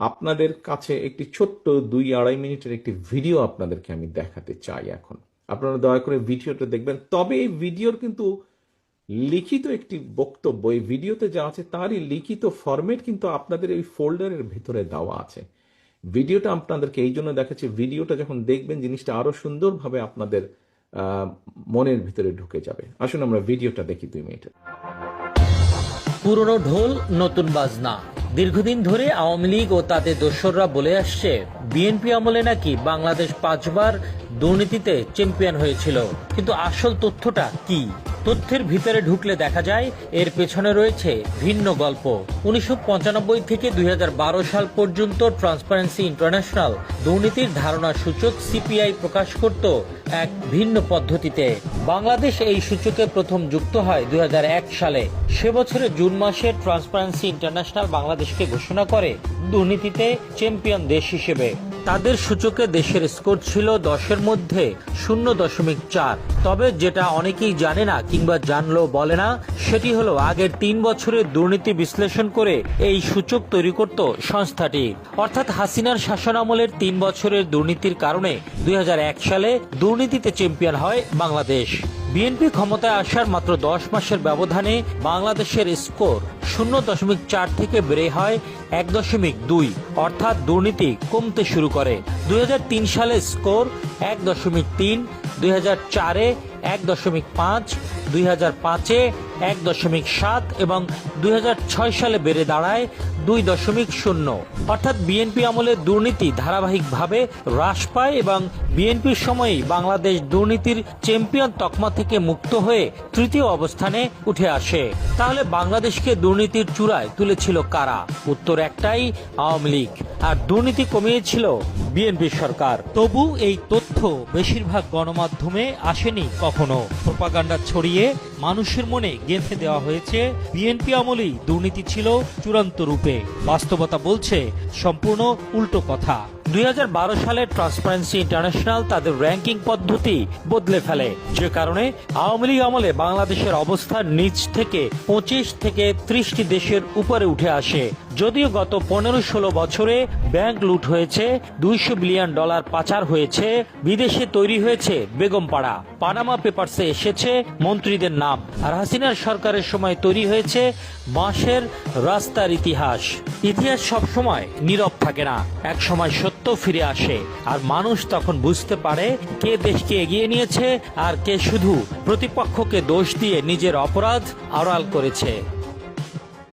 আপনাদের কাছে একটি ছোট্ট 2-2.5 মিনিটের একটি ভিডিও আপনাদেরকে আমি দেখাতে চাই। এখন আপনারা দয়া করে ভিডিওটা দেখবেন। তবে এই ভিডিওর কিন্তু লিখিত একটি বক্তব্য, এই ভিডিওতে যা আছে তারই লিখিত ফরম্যাট কিন্তু আপনাদের এই ফোল্ডারের ভেতরে দেওয়া আছে। ভিডিওটা আপনাদেরকে এই জন্য দেখাচ্ছি, ভিডিওটা যখন দেখবেন জিনিসটা আরো সুন্দরভাবে আপনাদের মনের ভিতরে ঢুকে যাবে। আসুন আমরা ভিডিওটা দেখি 2 মিনিটে। পুরনো ঢোল নতুন বাজনা। দীর্ঘদিন ধরে আওয়ামী লীগ ও তাদের দোসররা বলে আসছে, বিএনপি আমলে নাকি বাংলাদেশ 5বার দুর্নীতিতে চ্যাম্পিয়ন হয়েছিল। কিন্তু আসল তথ্যটা কি? তথ্যের ভিতরে ঢুকলে দেখা যায় এর পেছনে রয়েছে ভিন্ন গল্প। 1995 থেকে 2012 সাল পর্যন্ত ট্রান্সপারেন্সি ইন্টারন্যাশনাল দুর্নীতির ধারণা সূচক সিপিআই প্রকাশ করত এক ভিন্ন পদ্ধতিতে। বাংলাদেশ এই সূচকে প্রথম যুক্ত হয় 2001 সালে। সে বছরের জুন মাসে ট্রান্সপারেন্সি ইন্টারন্যাশনাল বাংলাদেশকে ঘোষণা করে দুর্নীতিতে চ্যাম্পিয়ন দেশ হিসেবে। তাদের সূচকে দেশের স্কোর ছিল 10-এর মধ্যে 0.4। তবে যেটা অনেকেই জানে না কিংবা জানলেও বলে না, সেটি হলো আগের 3 বছরের দুর্নীতি বিশ্লেষণ করে এই সূচক তৈরি করত সংস্থাটি। অর্থাৎ হাসিনার শাসনামলের 3 বছরের দুর্নীতির কারণে 2001 সালে দুর্নীতিতে চ্যাম্পিয়ন হয় বাংলাদেশ। বিএনপি ক্ষমতায় আসার মাত্র 10 মাসের ব্যবধানে বাংলাদেশের স্কোর 0.4 থেকে বেড়ে হয় 1.2, অর্থাৎ দুর্নীতি কমতে শুরু করে। 2003 সালে স্কোর 1.3, 2004-এ 1.5, 2005-এ 1.7 এবং 2006 সালে বেড়ে দাঁড়ায় 2.0। অর্থাৎ বিএনপি আমলে দুর্নীতি ধারাবাহিকভাবে হ্রাস পায় এবং বিএনপির সময়েই বাংলাদেশ দুর্নীতির চ্যাম্পিয়ন তকমা থেকে মুক্ত হয়ে তৃতীয় অবস্থানে উঠে আসে। তাহলে বাংলাদেশকে দুর্নীতির চূড়ায় তুলেছিল কারা? উত্তর একটাই, আওয়ামী লীগ। আর দুর্নীতি কমিয়েছিল বিএনপি সরকার। তবু এই তথ্য বেশিরভাগ গণমাধ্যমে আসেনি কখনো। প্রোপাগান্ডা ছড়িয়ে মানুষের মনে গেঁথে দেওয়া হয়েছে বিএনপি আমলেই দুর্নীতি ছিল চূড়ান্ত রূপে। বাস্তবতা বলছে সম্পূর্ণ উল্টো কথা। 2012 সালে ট্রান্সপারেন্সি ইন্টারন্যাশনাল তাদের র্যাঙ্কিং পদ্ধতি বদলে ফেলে, যে কারণে আওয়ামী লীগ আমলে বাংলাদেশের অবস্থান নিচ থেকে 25 থেকে 30টি দেশের উপরে উঠে আসে। যদিও গত 15-16 বছরে ব্যাংক লুট হয়েছে, $200 বিলিয়ন পাচার হয়েছে, বিদেশে তৈরি হয়েছে বেগমপাড়া, পানামা পেপারসে এসেছে মন্ত্রীদের নাম, আর হাসিনার সরকারের সময় তৈরি হয়েছে বাঁশের রাস্তার ইতিহাস। ইতিহাস সবসময় নীরব থাকে না, এক সময় সত্য ফিরে আসে, আর মানুষ তখন বুঝতে পারে কে দেশকে এগিয়ে নিয়েছে আর কে শুধু প্রতিপক্ষকে দোষ দিয়ে নিজের অপরাধ আড়াল করেছে।